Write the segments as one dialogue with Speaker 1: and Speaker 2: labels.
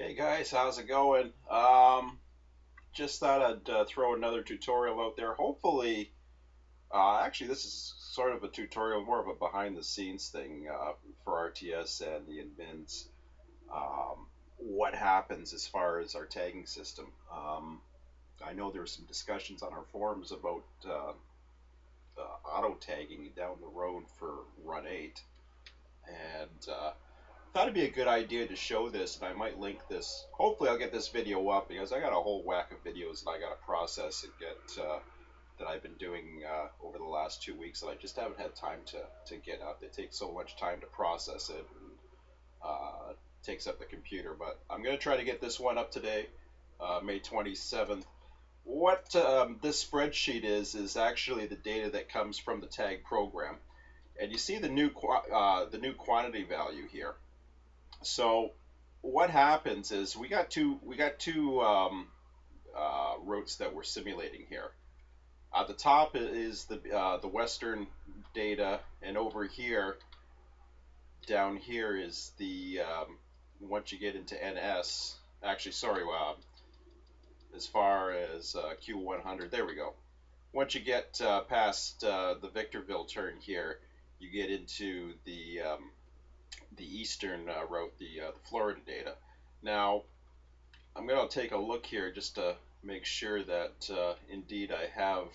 Speaker 1: Hey guys, how's it going? Just thought I'd throw another tutorial out there. Hopefully, actually, this is sort of a tutorial, more of a behind the scenes thing for RTS and the admins. What happens as far as our tagging system? I know there were some discussions on our forums about auto tagging down the road for Run 8, and thought it'd be a good idea to show this, and I might link this. Hopefully, I'll get this video up because I got a whole whack of videos that I got to process and get that I've been doing over the last 2 weeks that I just haven't had time to get up. It takes so much time to process it, and takes up the computer. But I'm gonna try to get this one up today, May 27th. What this spreadsheet is actually the data that comes from the tag program, and you see the new quantity value here. So what happens is we got two routes that we're simulating here. At the top is the Western data, and over here, down here is the once you get into NS. Actually, sorry, as far as Q100, there we go. Once you get past the Victorville turn here, you get into the eastern route, the Florida data. Now, I'm going to take a look here just to make sure that indeed I have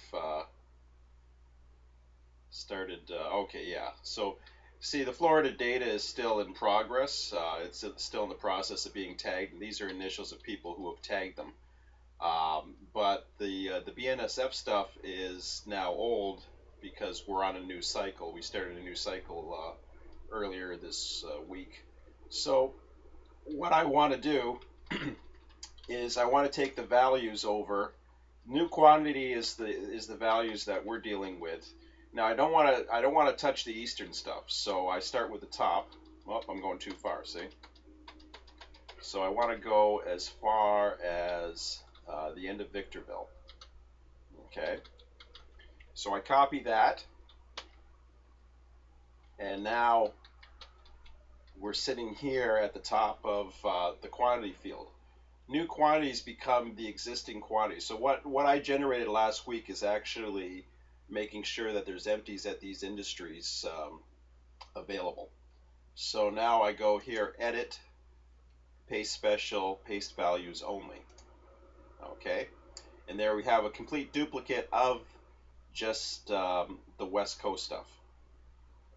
Speaker 1: started. Okay, yeah. So, see, the Florida data is still in progress. It's still in the process of being tagged, and these are initials of people who have tagged them. But the BNSF stuff is now old because we're on a new cycle. We started a new cycle earlier this week. So what I want to do is I want to take the values over. New quantity is the values that we're dealing with. Now I don't want to touch the eastern stuff, so I start with the top. Oh, I'm going too far. See, so I want to go as far as the end of Victorville. Okay, so I copy that, and now we're sitting here at the top of the quantity field. New quantities become the existing quantities. So what I generated last week is actually making sure that there's empties at these industries available. So now I go here, edit, paste special, paste values only. Okay, and there we have a complete duplicate of just the West Coast stuff.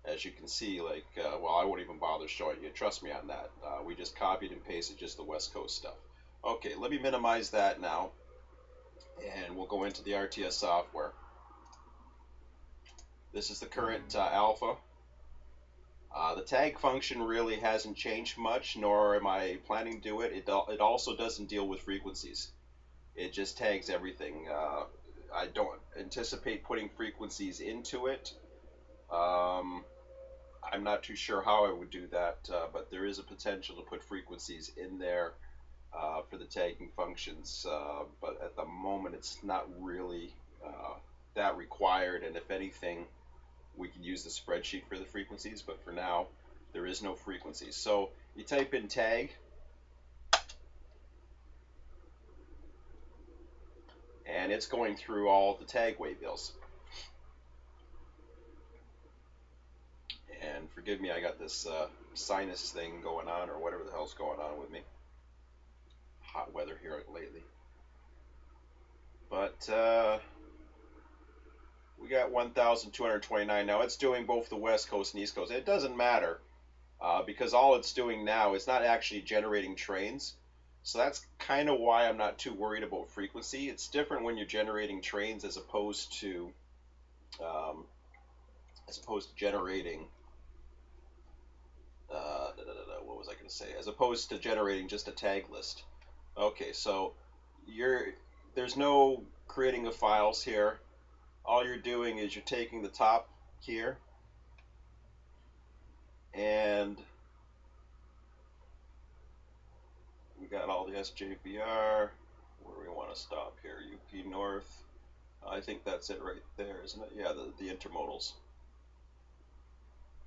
Speaker 1: As you can see, like, well, I won't even bother showing you. Trust me on that. We just copied and pasted just the West Coast stuff. Okay, let me minimize that now, and we'll go into the RTS software. This is the current alpha. The tag function really hasn't changed much, nor am I planning to do it. It also doesn't deal with frequencies. It just tags everything. I don't anticipate putting frequencies into it. I'm not too sure how I would do that, but there is a potential to put frequencies in there for the tagging functions. But at the moment, it's not really that required, and if anything, we can use the spreadsheet for the frequencies, but for now, there is no frequencies. So you type in tag, and it's going through all the tag waybills. And forgive me, I got this sinus thing going on, or whatever the hell's going on with me. Hot weather here lately. But we got 1,229. Now it's doing both the West Coast and East Coast. It doesn't matter because all it's doing now is not actually generating trains. So that's kind of why I'm not too worried about frequency. It's different when you're generating trains um, as opposed to generating what was I going to say? As opposed to generating just a tag list. Okay, so there's no creating of files here. All you're doing is you're taking the top here and we got all the SJBR. Where do we want to stop here? UP North. I think that's it right there, isn't it? Yeah, the intermodals.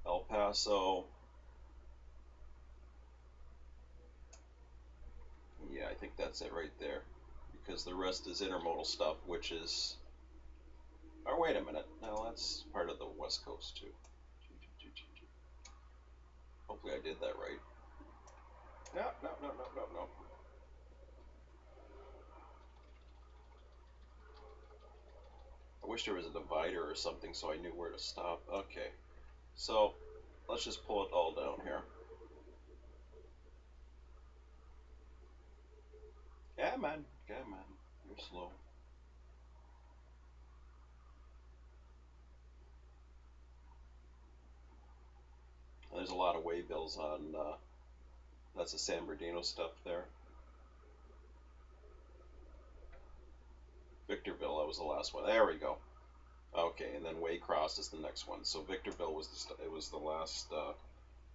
Speaker 1: El Paso. think that's it right there, because the rest is intermodal stuff, which is. Oh, wait a minute. No, that's part of the West Coast too. Hopefully I did that right. No, no, no, no, no, no. I wish there was a divider or something so I knew where to stop. Okay, so let's just pull it all down here. Yeah, man. Yeah, man. You're slow. There's a lot of waybills on. That's the San Bernardino stuff there. Victorville, that was the last one. There we go. Okay, and then Waycross is the next one. So Victorville was it was the last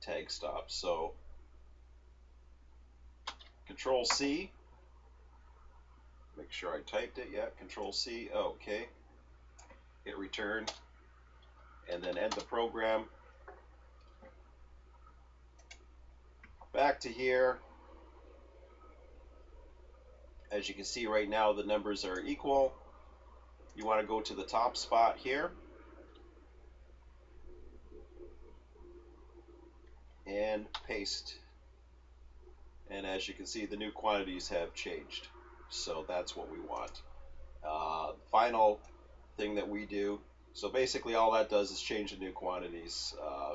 Speaker 1: tag stop. So Control C. Make sure I typed it. Yeah, Control C. Okay. Hit return, and then end the program. Back to here. As you can see right now, the numbers are equal. You want to go to the top spot here and paste. And as you can see, the new quantities have changed. So that's what we want. Final thing that we do. So basically all that does is change the new quantities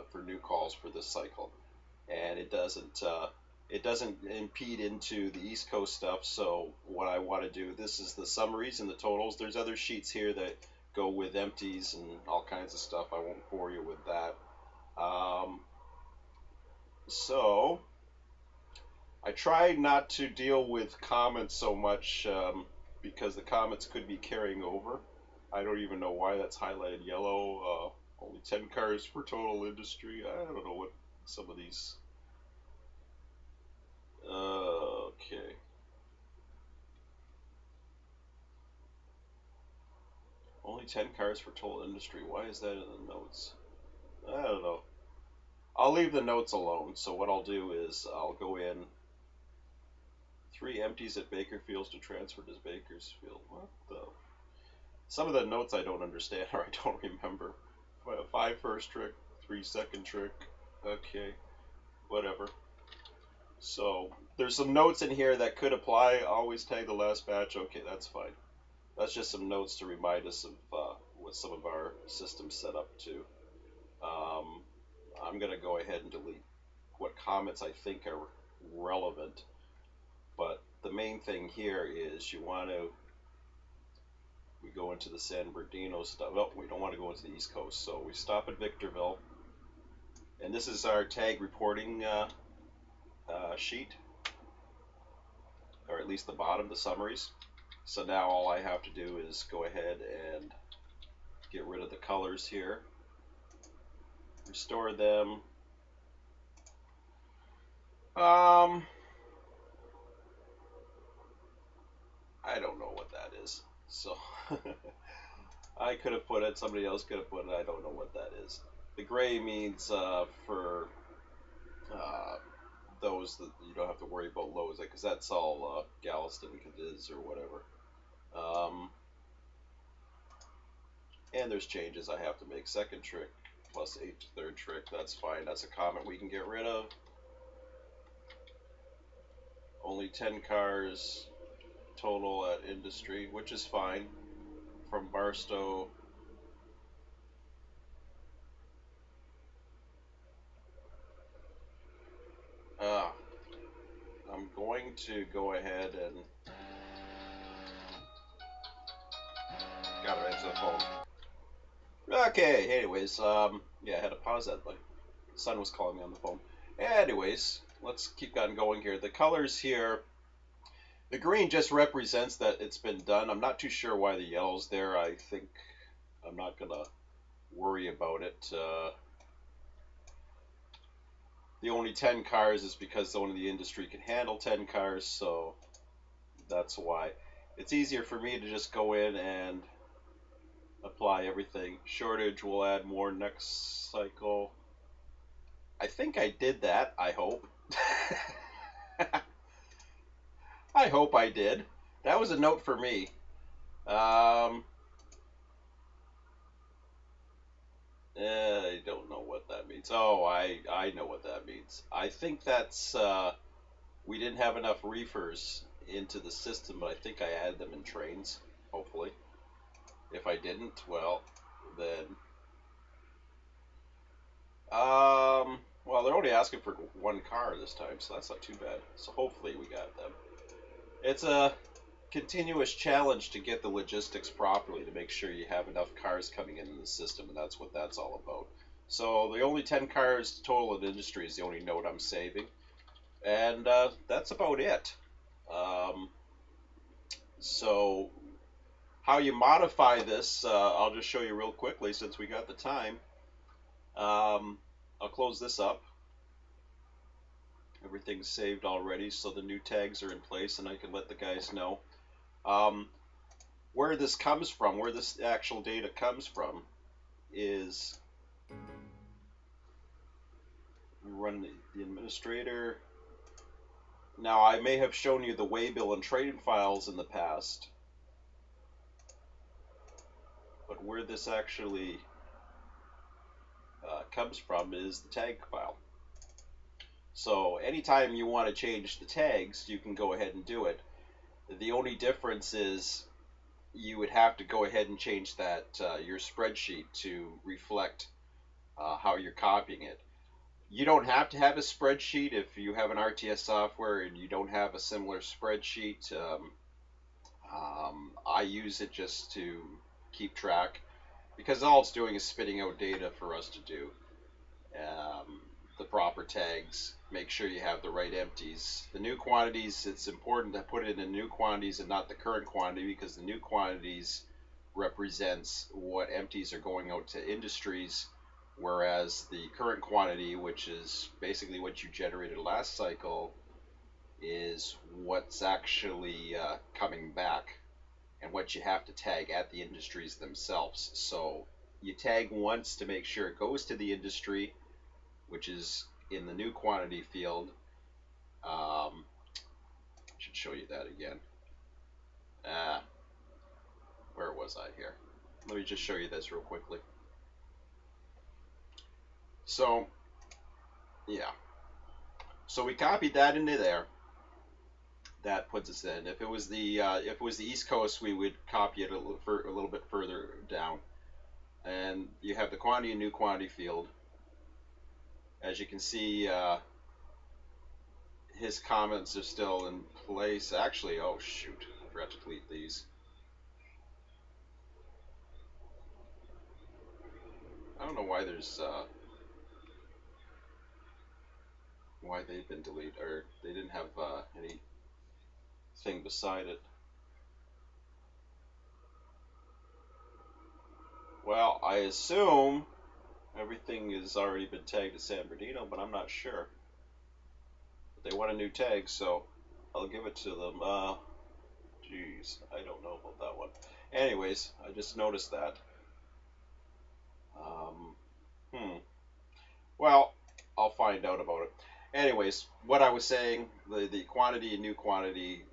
Speaker 1: for new calls for this cycle. And it doesn't impede into the East Coast stuff. So what I want to do, this is the summaries and the totals. There's other sheets here that go with empties and all kinds of stuff. I won't bore you with that. So I try not to deal with comments so much because the comments could be carrying over. I don't even know why that's highlighted yellow. Only 10 cars for total industry. I don't know what some of these. Okay. Only 10 cars for total industry. Why is that in the notes? I don't know. I'll leave the notes alone. So what I'll do is I'll go in 3 empties at Bakerfields to transfer to Bakersfield. What the? Some of the notes I don't understand or I don't remember. 5 first trick, 3 second trick. Okay, whatever. So there's some notes in here that could apply. Always tag the last batch. Okay, that's fine. That's just some notes to remind us of what some of our systems set up to. I'm going to go ahead and delete what comments I think are relevant. But the main thing here is you want to, we go into the San Bernardino stuff. Oh, we don't want to go into the East Coast. So we stop at Victorville. And this is our tag reporting sheet, or at least the bottom, the summaries. So now all I have to do is go ahead and get rid of the colors here, restore them. I don't know what that is. So I could have put it, somebody else could have put it, I don't know what that is. The gray means for those that you don't have to worry about lows, because that's all Galveston, Cadiz, or whatever. And there's changes I have to make. Second trick plus 8 third trick, that's fine. That's a comment we can get rid of. Only 10 cars total at industry, which is fine. From Barstow. I'm going to go ahead and gotta answer the phone. Okay, anyways, yeah, I had to pause that, but the son was calling me on the phone. Anyways, let's keep on going here. The colors here, the green just represents that it's been done. I'm not too sure why the yellow's there. I think I'm not gonna worry about it. The only 10 cars is because only the industry can handle 10 cars, so that's why. It's easier for me to just go in and apply everything. Shortage will add more next cycle. I think I did that, I hope. I hope I did. That was a note for me. Um, I don't know what that means. Oh, I know what that means. I think that's we didn't have enough reefers into the system, but I think I added them in trains. Hopefully, if I didn't, well, then well, they're only asking for one car this time, so that's not too bad. So hopefully we got them. It's a continuous challenge to get the logistics properly to make sure you have enough cars coming into the system, and that's what that's all about. So the only 10 cars total in industry is the only note I'm saving, and that's about it. Um, so how you modify this, I'll just show you real quickly since we got the time. I'll close this up. Everything's saved already, so the new tags are in place, and I can let the guys know. Um, where this comes from, where this actual data comes from, is run the administrator. Now, I may have shown you the waybill and trading files in the past, but where this actually comes from is the tag file. So anytime you want to change the tags, you can go ahead and do it. The only difference is you would have to go ahead and change that your spreadsheet to reflect how you're copying it. You don't have to have a spreadsheet if you have an RTS software and you don't have a similar spreadsheet. I use it just to keep track because all it's doing is spitting out data for us to do. The proper tags, make sure you have the right empties. The new quantities, it's important to put it in new quantities and not the current quantity because the new quantities represents what empties are going out to industries, whereas the current quantity, which is basically what you generated last cycle, is what's actually coming back and what you have to tag at the industries themselves. So you tag once to make sure it goes to the industry, which is in the new quantity field. I should show you that again. Where was I here? Let me just show you this real quickly. So, yeah. So we copied that into there. That puts us in. If it was the East Coast, we would copy it a little bit further down. And you have the quantity and new quantity field. As you can see, his comments are still in place. Actually, oh shoot, I forgot to delete these. I don't know why there's why they've been deleted, or they didn't have anything beside it. Well, I assume everything has already been tagged to San Bernardino, but I'm not sure. But they want a new tag, so I'll give it to them. Jeez, I don't know about that one. Anyways, I just noticed that. Um, Well, I'll find out about it. Anyways, what I was saying, the quantity and new quantity,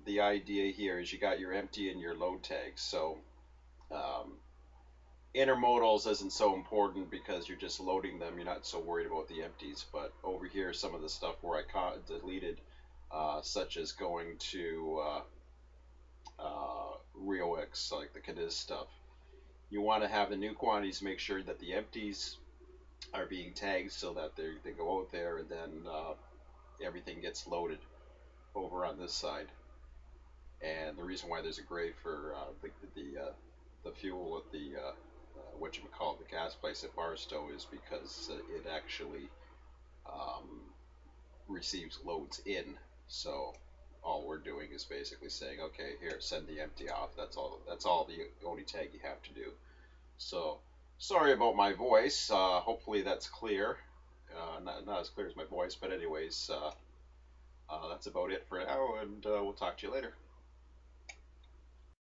Speaker 1: the idea here is you got your empty and your load tags. So um, intermodals isn't so important because you're just loading them. You're not so worried about the empties. But over here, some of the stuff where I deleted, such as going to RioX, like the Cadiz stuff. You want to have the new quantities, make sure that the empties are being tagged so that they go out there, and then everything gets loaded over on this side. And the reason why there's a gray for the fuel at the what you call the gas place at Barstow is because it actually um, receives loads in. So all we're doing is basically saying, okay, here, send the empty off. That's all. That's all the only tag you have to do. So sorry about my voice. Hopefully that's clear. Not as clear as my voice, but anyways, that's about it for now, and we'll talk to you later.